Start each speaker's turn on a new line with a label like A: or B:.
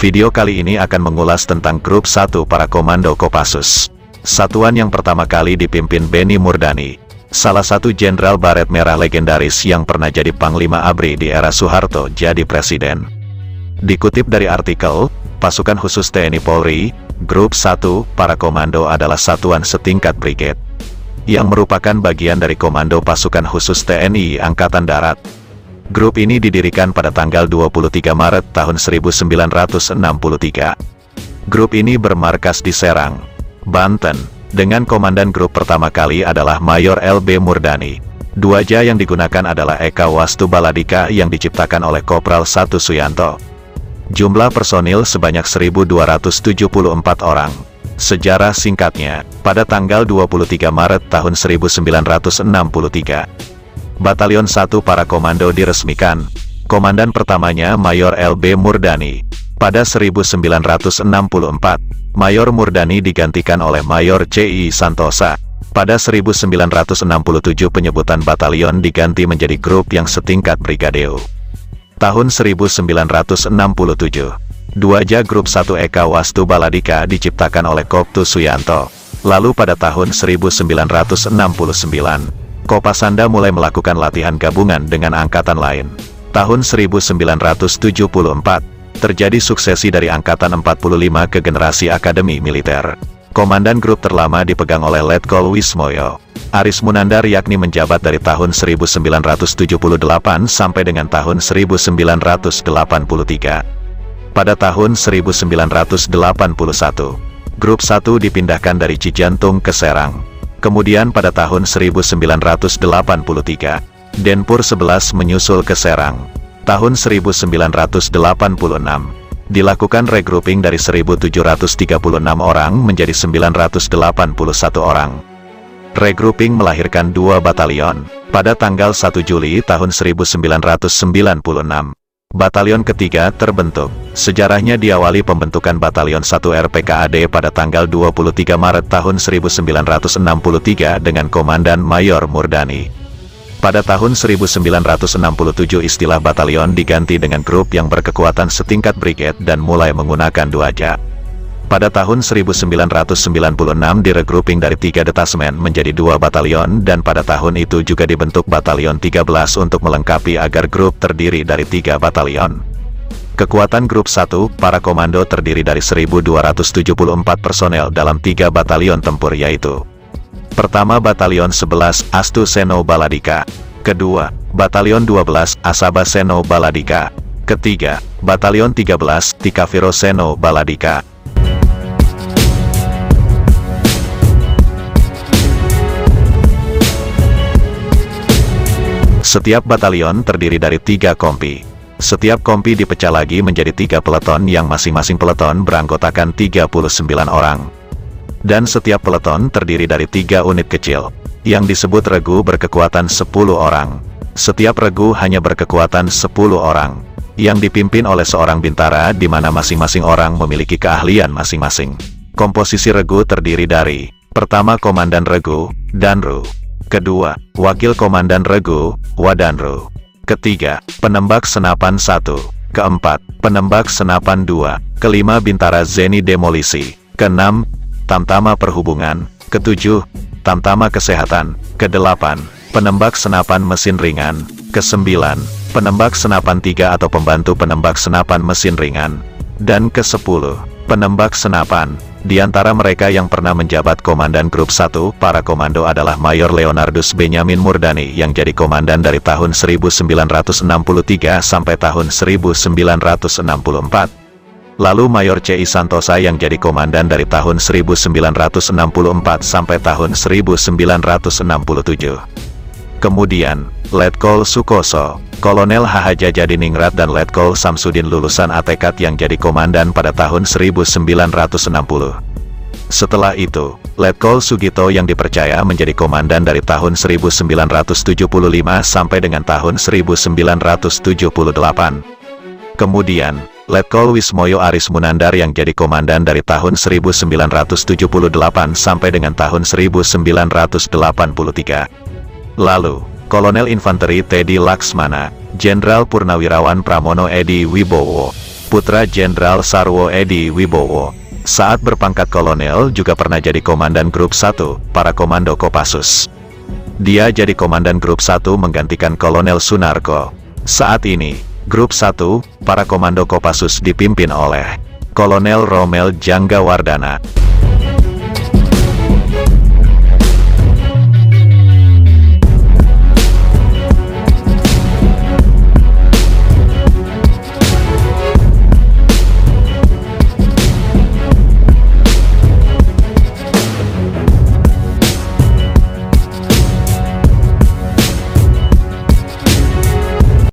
A: Video kali ini akan mengulas tentang Grup 1 para Komando Kopassus. Satuan yang pertama kali dipimpin Benny Murdani, salah satu jenderal baret merah legendaris yang pernah jadi Panglima ABRI di era Soeharto jadi presiden. Dikutip dari artikel, Pasukan Khusus TNI Polri, Grup 1 para Komando adalah satuan setingkat brigade, yang merupakan bagian dari Komando Pasukan Khusus TNI Angkatan Darat. Grup ini didirikan pada tanggal 23 Maret tahun 1963. Grup ini bermarkas di Serang, Banten, dengan komandan grup pertama kali adalah Mayor LB Murdani. Duaja yang digunakan adalah Eka Wastu Baladika yang diciptakan oleh Kopral 1 Suyanto. Jumlah personil sebanyak 1.274 orang. Sejarah singkatnya, pada tanggal 23 Maret tahun 1963, Batalion 1 para komando diresmikan. Komandan pertamanya Mayor LB Murdani. Pada 1964, Mayor Murdani digantikan oleh Mayor C.I. Santosa. Pada 1967 penyebutan batalion diganti menjadi grup yang setingkat brigadeo. Tahun 1967, Duaja Grup 1 Eka Wastu Baladika diciptakan oleh Koptus Suyanto. Lalu pada tahun 1969, Kopasanda mulai melakukan latihan gabungan dengan angkatan lain. Tahun 1974, terjadi suksesi dari Angkatan 45 ke generasi Akademi Militer. Komandan grup terlama dipegang oleh Letkol Wismoyo Aris Munandar, yakni menjabat dari tahun 1978 sampai dengan tahun 1983. Pada tahun 1981, Grup 1 dipindahkan dari Cijantung ke Serang. Kemudian pada tahun 1983, Denpur 11 menyusul ke Serang. Tahun 1986, dilakukan regrouping dari 1.736 orang menjadi 981 orang. Regrouping melahirkan 2 batalion. Pada tanggal 1 Juli tahun 1996, Batalion ketiga terbentuk. Sejarahnya diawali pembentukan Batalion 1 RPKAD pada tanggal 23 Maret tahun 1963 dengan Komandan Mayor Murdani. Pada tahun 1967 istilah batalion diganti dengan grup yang berkekuatan setingkat brigade dan mulai menggunakan duaja. Pada tahun 1996 diregrouping dari 3 detasmen menjadi 2 batalion dan pada tahun itu juga dibentuk Batalion 13 untuk melengkapi agar grup terdiri dari 3 batalion. Kekuatan Grup 1 para komando terdiri dari 1.274 personel dalam 3 batalion tempur, yaitu: pertama Batalion 11 Astu Seno Baladika, kedua Batalion 12 Asaba Seno Baladika, ketiga Batalion 13 Tikaviro Seno Baladika. Setiap batalion terdiri dari 3 kompi. Setiap kompi dipecah lagi menjadi 3 peleton yang masing-masing peleton beranggotakan 39 orang. Dan setiap peleton terdiri dari 3 unit kecil, yang disebut regu berkekuatan 10 orang. Setiap regu hanya berkekuatan 10 orang, yang dipimpin oleh seorang bintara di mana masing-masing orang memiliki keahlian masing-masing. Komposisi regu terdiri dari: pertama Komandan Regu, Danru. Kedua, Wakil Komandan Regu, Wadanru. Ketiga, Penembak Senapan 1. Keempat, Penembak Senapan 2. Kelima, Bintara Zeni Demolisi. Keenam, Tamtama Perhubungan. Ketujuh, Tamtama Kesehatan. Kedelapan, Penembak Senapan Mesin Ringan. Kesembilan, Penembak Senapan 3 atau Pembantu Penembak Senapan Mesin Ringan. Dan ke-10, Penembak Senapan. Di antara mereka yang pernah menjabat Komandan Grup 1 para komando adalah Mayor Leonardus Benyamin Murdani yang jadi komandan dari tahun 1963 sampai tahun 1964. Lalu Mayor C.I. Santosa yang jadi komandan dari tahun 1964 sampai tahun 1967. Kemudian, Letkol Sukoso, Kolonel H.H. Jadiningrat dan Letkol Samsudin lulusan Atekat yang jadi komandan pada tahun 1960. Setelah itu, Letkol Sugito yang dipercaya menjadi komandan dari tahun 1975 sampai dengan tahun 1978. Kemudian, Letkol Wismoyo Aris Munandar yang jadi komandan dari tahun 1978 sampai dengan tahun 1983. Lalu, Kolonel Infanteri Teddy Laksmana, Jenderal Purnawirawan Pramono Edi Wibowo, putra Jenderal Sarwo Edi Wibowo. Saat berpangkat kolonel juga pernah jadi Komandan Grup 1, para Komando Kopassus. Dia jadi Komandan Grup 1 menggantikan Kolonel Sunarko. Saat ini, Grup 1, para Komando Kopassus dipimpin oleh Kolonel Rommel Janggawardana.